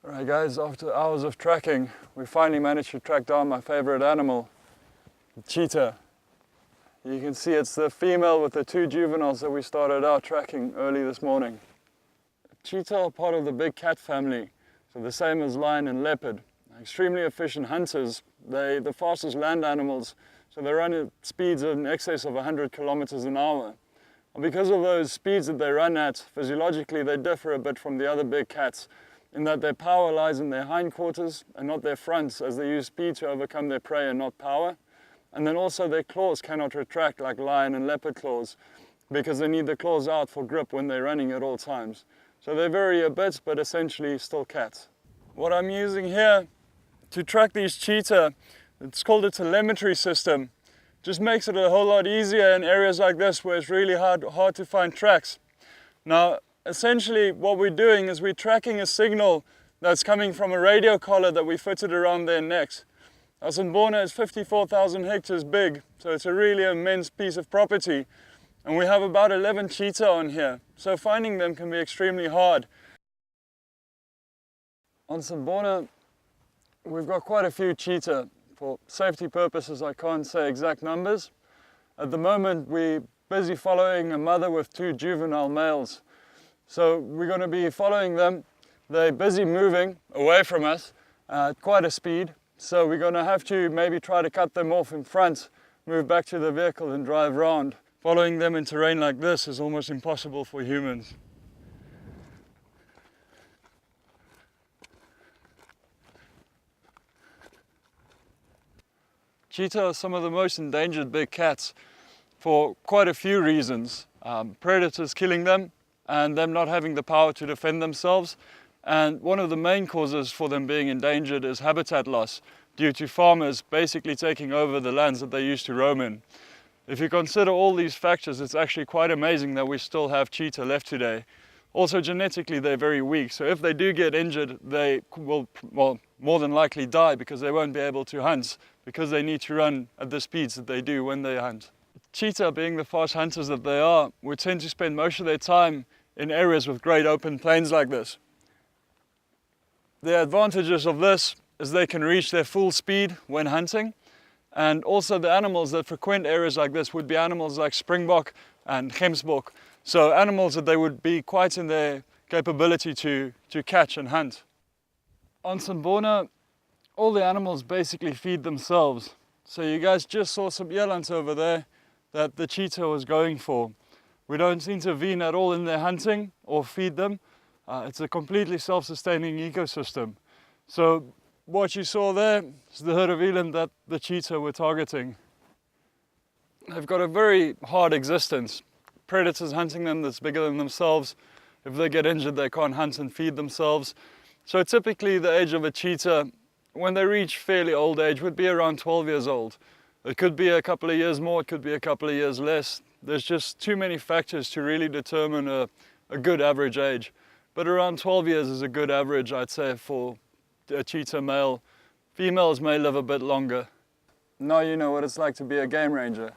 Alright guys, after hours of tracking, we finally managed to track down my favorite animal, the cheetah. You can see it's the female with the two juveniles that we started out tracking early this morning. Cheetah are part of the big cat family, so the same as lion and leopard. Extremely efficient hunters. They're the fastest land animals, so they run at speeds in excess of 100 kilometers an hour. And because of those speeds that they run at, physiologically they differ a bit from the other big cats, in that their power lies in their hindquarters and not their fronts, as they use speed to overcome their prey and not power. And then also their claws cannot retract like lion and leopard claws, because they need the claws out for grip when they're running at all times. So they vary a bit, but essentially still cats. What I'm using here to track these cheetah, it's called a telemetry system. Just makes it a whole lot easier in areas like this where it's really hard to find tracks. Now, essentially what we're doing is we're tracking a signal that's coming from a radio collar that we fitted around their necks. Our Sanbona is 54,000 hectares big, so it's a really immense piece of property. And we have about 11 cheetah on here, so finding them can be extremely hard. On Sanbona, we've got quite a few cheetah. For safety purposes, I can't say exact numbers. At the moment, we're busy following a mother with two juvenile males. So we're going to be following them. They're busy moving away from us at quite a speed. So we're going to have to maybe try to cut them off in front, move back to the vehicle and drive round. Following them in terrain like this is almost impossible for humans. Cheetah are some of the most endangered big cats for quite a few reasons. Predators killing them and them not having the power to defend themselves. And one of the main causes for them being endangered is habitat loss, due to farmers basically taking over the lands that they used to roam in. If you consider all these factors, it's actually quite amazing that we still have cheetah left today. Also genetically they're very weak, so if they do get injured, they will more than likely die because they won't be able to hunt, because they need to run at the speeds that they do when they hunt. Cheetah, being the fast hunters that they are, would tend to spend most of their time in areas with great open plains like this. The advantages of this is they can reach their full speed when hunting, and also the animals that frequent areas like this would be animals like springbok and gemsbok, so animals that they would be quite in their capability to catch and hunt. On Sanbona, all the animals basically feed themselves. So you guys just saw some elands over there that the cheetah was going for. We don't intervene at all in their hunting or feed them. It's a completely self-sustaining ecosystem. So what you saw there is the herd of eland that the cheetah were targeting. They've got a very hard existence. Predators hunting them that's bigger than themselves. If they get injured, they can't hunt and feed themselves. So typically the age of a cheetah, when they reach fairly old age, would be around 12 years old. It could be a couple of years more, it could be a couple of years less. There's just too many factors to really determine a good average age. But around 12 years is a good average, I'd say, for a cheetah male. Females may live a bit longer. Now you know what it's like to be a game ranger.